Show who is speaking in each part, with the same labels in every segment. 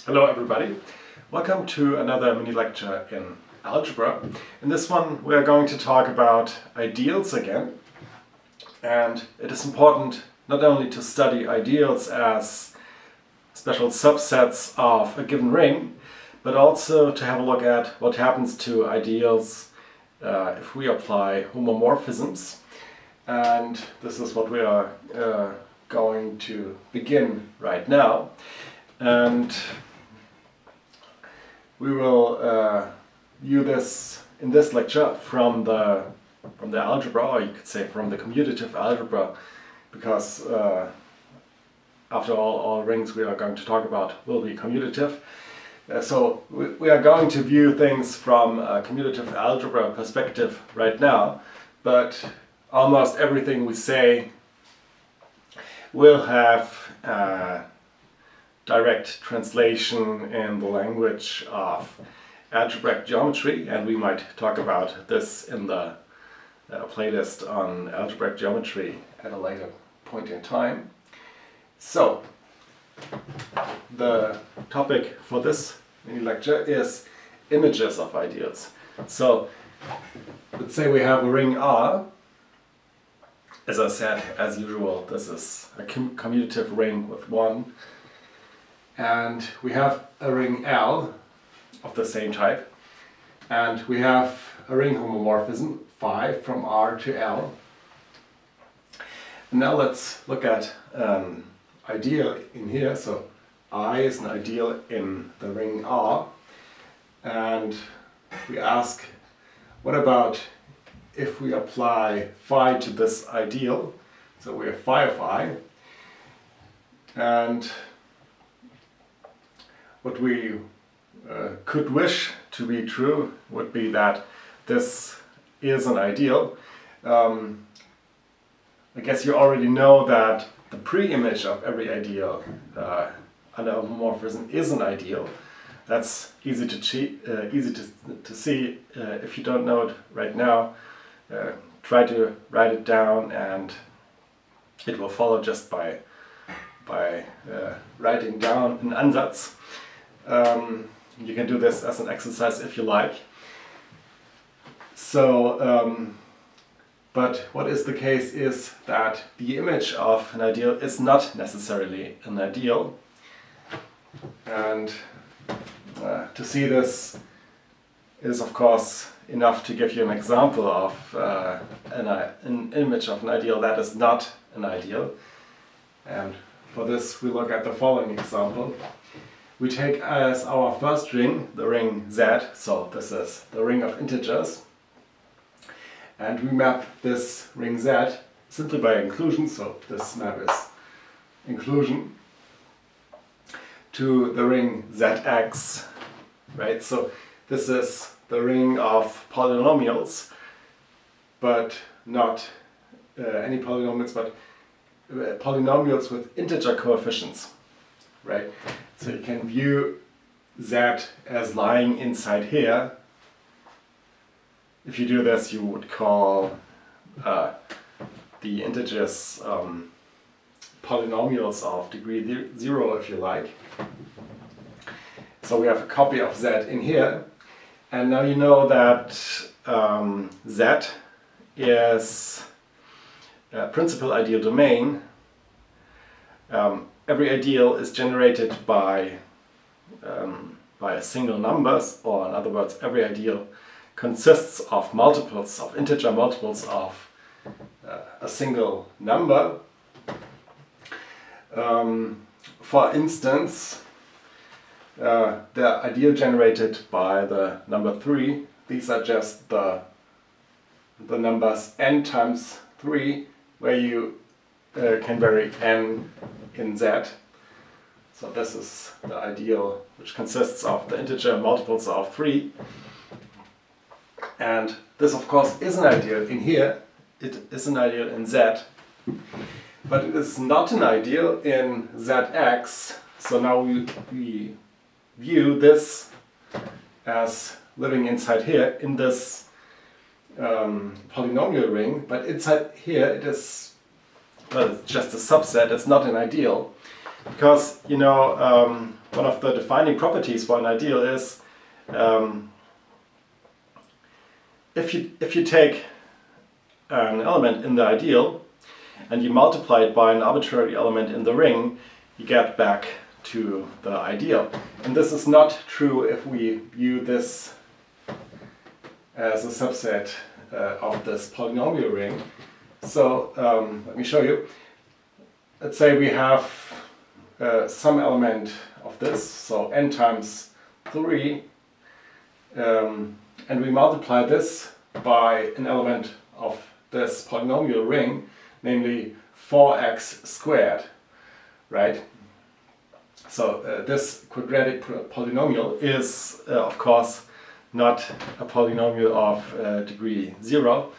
Speaker 1: Hello everybody, welcome to another mini lecture in algebra. In this one we are going to talk about ideals again, and it is important not only to study ideals as special subsets of a given ring, but also to have a look at what happens to ideals if we apply homomorphisms. And this is what we are going to begin right now. And we will view this in this lecture from the algebra, or you could say from the commutative algebra, because after all rings we are going to talk about will be commutative. So we are going to view things from a commutative algebra perspective right now, but almost everything we say will have direct translation in the language of algebraic geometry, and we might talk about this in the playlist on algebraic geometry at a later point in time. So, the topic for this mini lecture is images of ideals. So, let's say we have a ring R. As I said, as usual, this is a commutative ring with 1. And we have a ring L of the same type, and we have a ring homomorphism phi from R to L. And now let's look at an ideal in here. So I is an ideal in the ring R, and we ask, what about if we apply phi to this ideal? So we have phi of I, and what we could wish to be true would be that this is an ideal. I guess you already know that the pre-image of every ideal under homomorphism is an ideal. That's easy to see. If you don't know it right now, try to write it down, and it will follow just by writing down an Ansatz. You can do this as an exercise if you like. So, but what is the case is that the image of an ideal is not necessarily an ideal. And to see this is of course enough to give you an example of an image of an ideal that is not an ideal. And for this we look at the following example. We take as our first ring the ring Z, so this is the ring of integers, and we map this ring Z simply by inclusion, so this map is inclusion, to the ring Zx, right? So this is the ring of polynomials, but not any polynomials, but polynomials with integer coefficients, right? So you can view Z as lying inside here. If you do this, you would call the integers polynomials of degree 0, if you like. So we have a copy of Z in here, and now you know that Z is a principal ideal domain. Every ideal is generated by a single number, or in other words, every ideal consists of multiples, of integer multiples of a single number. For instance, the ideal generated by the number 3, these are just the numbers n times 3, where you can vary n in Z. So this is the ideal, which consists of the integer multiples of 3. And this of course is an ideal in here. It is an ideal in Z, but it is not an ideal in Zx. So now we view this as living inside here in this polynomial ring, but inside here it is, well, it's just a subset, it's not an ideal. because, you know, one of the defining properties for an ideal is if you take an element in the ideal and you multiply it by an arbitrary element in the ring, you get back to the ideal. And this is not true if we view this as a subset of this polynomial ring. So let me show you. Let's say we have some element of this, so n times 3, and we multiply this by an element of this polynomial ring, namely 4x squared, right? So this quadratic polynomial is, of course, not a polynomial of degree 0.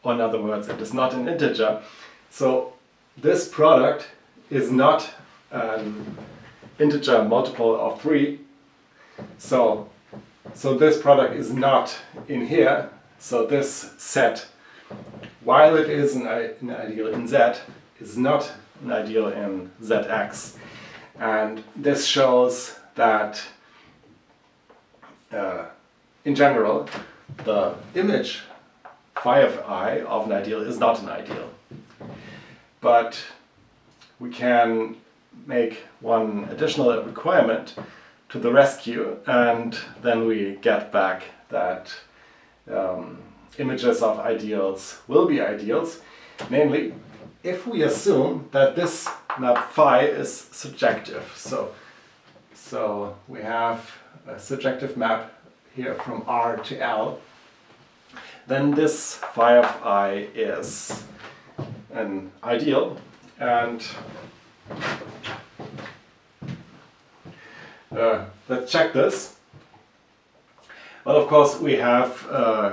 Speaker 1: Or in other words, it is not an integer. So this product is not an integer multiple of 3. So this product is not in here. So this set, while it is an ideal in Z, is not an ideal in Zx. And this shows that in general, the image phi of I of an ideal is not an ideal. But we can make one additional requirement to the rescue, and then we get back that images of ideals will be ideals. Namely, if we assume that this map phi is surjective. So we have a surjective map here from R to L. Then this phi of I is an ideal, and let's check this. Well, of course, we have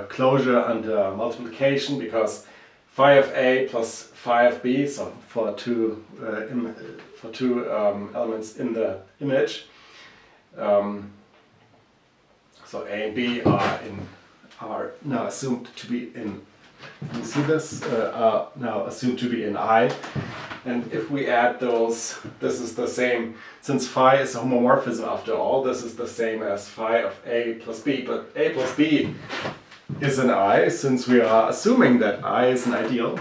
Speaker 1: closure under multiplication, because phi of A plus phi of B, so for two elements in the image, so A and B are now assumed to be in, you see this, are now assumed to be in I. And if we add those, this is the same, since phi is a homomorphism after all, this is the same as phi of A plus B, but A plus B is an I, since we are assuming that I is an ideal,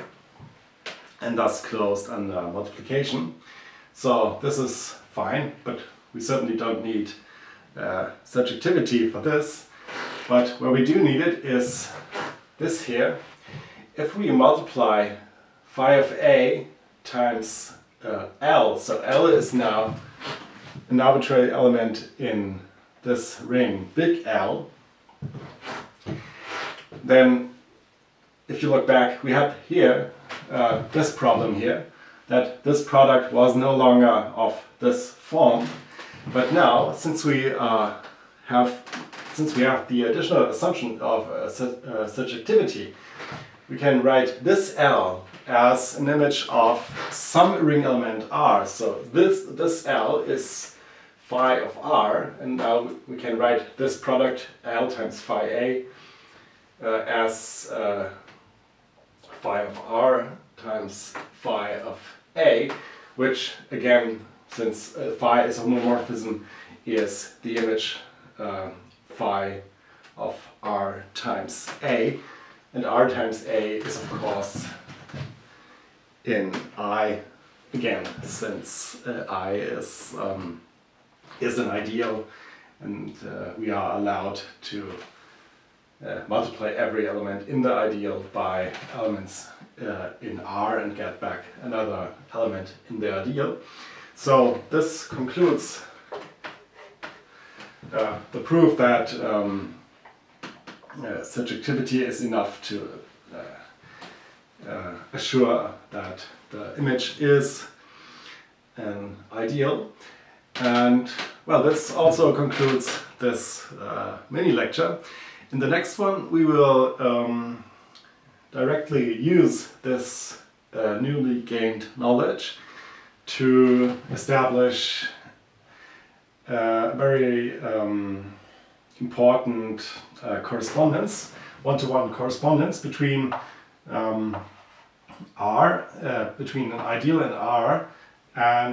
Speaker 1: and thus closed under multiplication. So this is fine, but we certainly don't need surjectivity for this. But where we do need it is this here. If we multiply phi of A times L, so L is now an arbitrary element in this ring, big L, then if you look back, we have here this problem here, that this product was no longer of this form. But now, since we have the additional assumption of surjectivity, we can write this L as an image of some ring element R. So this L is phi of R, and now we can write this product L times phi A as phi of R times phi of A, which again, since phi is a homomorphism, is the image phi of R times A, and R times A is of course in I, again, since I is an ideal, and we are allowed to multiply every element in the ideal by elements in R and get back another element in the ideal. So this concludes the proof that surjectivity is enough to assure that the image is an ideal. And well, this also concludes this mini lecture. In the next one we will directly use this newly gained knowledge to establish a very important correspondence, one-to-one correspondence between R, between an ideal and R, and